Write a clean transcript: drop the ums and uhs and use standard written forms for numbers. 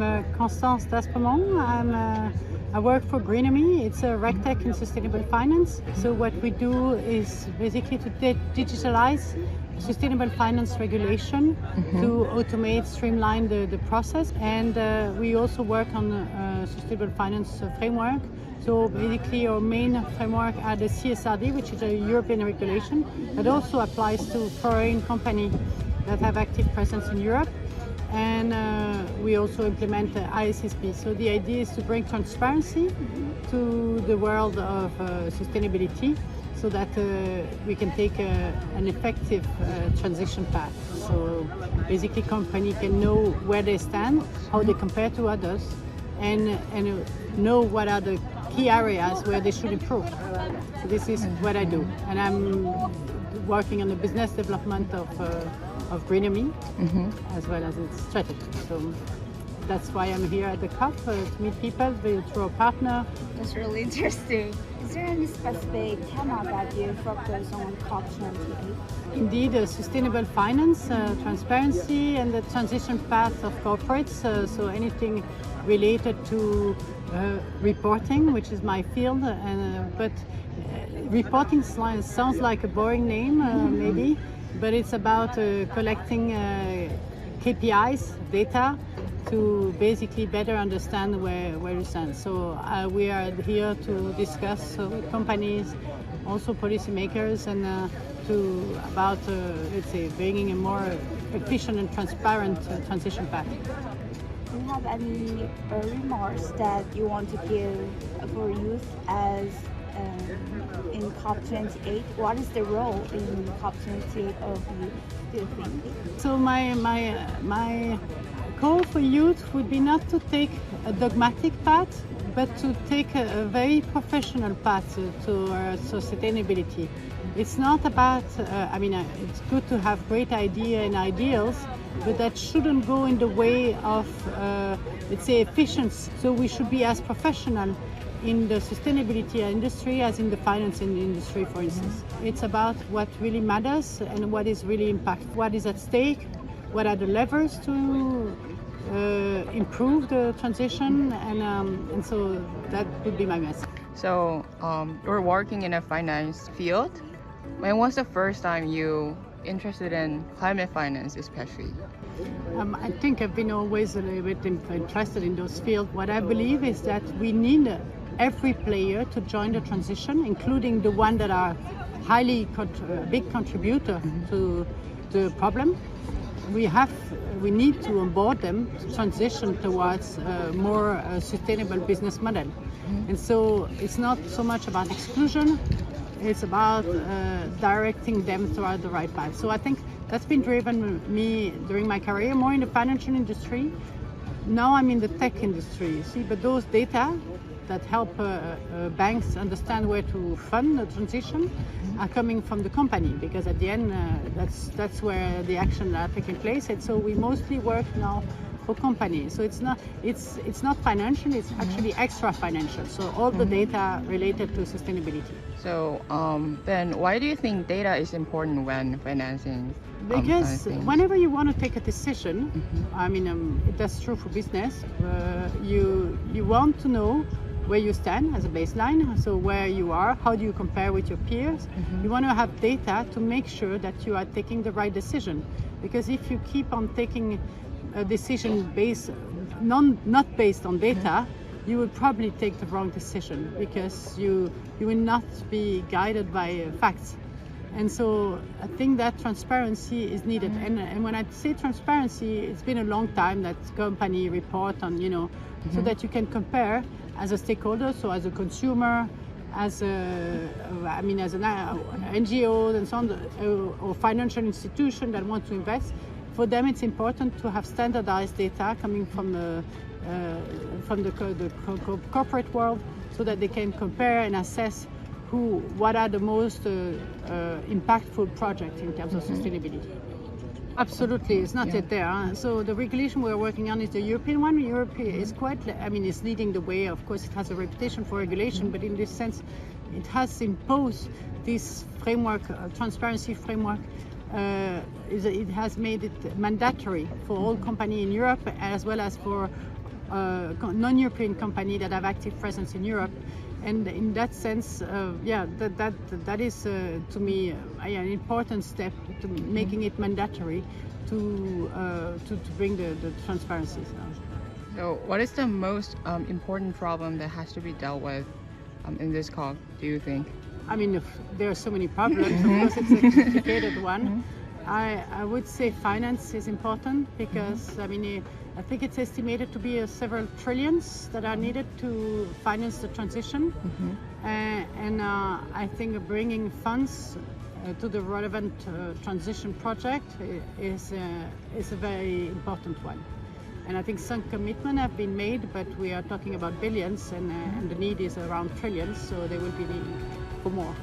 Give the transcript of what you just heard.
I'm Constance Staspamon. I work for Greenamy. It's a RegTech in sustainable finance. So what we do is basically to digitalize sustainable finance regulation, to automate, streamline the process. And we also work on sustainable finance framework. So basically our main framework are the CSRD, which is a European regulation that also applies to foreign companies that have active presence in Europe. And we also implement ISSP. So the idea is to bring transparency to the world of sustainability so that we can take an effective transition path. So basically company can know where they stand, how they compare to others, and know what are the key areas where they should improve. So this is what I do. And I'm working on the business development of Greenami, as well as its strategy. So that's why I'm here at the COP, to meet people through a partner. That's really interesting. Is there any specific tema that you focus on COP28? Indeed, sustainable finance, transparency, and the transition path of corporates. So anything related to reporting, which is my field, but reporting sounds like a boring name, maybe. But it's about collecting KPIs, data, to basically better understand where you stand. So we are here to discuss with companies, also policymakers, and about let's say bringing a more efficient and transparent transition path. Do you have any remarks that you want to give for youth as in COP28? What is the role in COP28 of youth, do you think? So my call for youth would be not to take a dogmatic path, but to take a very professional path to sustainability. It's not about, it's good to have great ideas and ideals, but that shouldn't go in the way of, let's say, efficiency. So we should be as professional in the sustainability industry as in the finance industry, for instance. It's about what really matters and what is really impactful, what is at stake, what are the levers to improve the transition, and so that would be my message. So you're working in a finance field. When was the first time you interested in climate finance, especially? I think I've been always a little bit interested in those fields. What I believe is that we need every player to join the transition, including the one that are highly big contributor to the problem. We need to onboard them to transition towards a more sustainable business model. And so it's not so much about exclusion, it's about directing them toward the right path. So I think that's been driven me during my career, more in the financial industry. Now I'm in the tech industry, you see, but those data that help banks understand where to fund the transition are coming from the company, because at the end that's where the actions are taking place. And so we mostly work now for companies. So it's not financial, it's actually extra financial. So all the data related to sustainability. So then why do you think data is important when financing? Because whenever you want to take a decision, that's true for business, you want to know where you stand as a baseline, so where you are, how do you compare with your peers. You want to have data to make sure that you are taking the right decision, because if you keep on taking a decision not based on data, you will probably take the wrong decision, because you will not be guided by facts. And so I think that transparency is needed. And when I say transparency, it's been a long time that company report on, so that you can compare as a stakeholder, so as a consumer, as an NGO and so on, or financial institution that want to invest. For them, it's important to have standardized data coming from the corporate world, so that they can compare and assess what are the most impactful projects in terms of sustainability. Absolutely, it's not yet there. So the regulation we're working on is the European one. Europe is is leading the way. Of course, it has a reputation for regulation, but in this sense, it has imposed this framework, transparency framework. It has made it mandatory for all companies in Europe, as well as for non-European company that have active presence in Europe. And in that sense, that is to me an important step to making it mandatory to bring the transparency. So what is the most important problem that has to be dealt with in this COP, do you think? I mean, there are so many problems. Of course, it's a complicated one. I would say finance is important because, I mean, I think it's estimated to be several trillions that are needed to finance the transition. And I think bringing funds to the relevant transition project is a very important one. And I think some commitments have been made, but we are talking about billions, and the need is around trillions, so there will be need for more.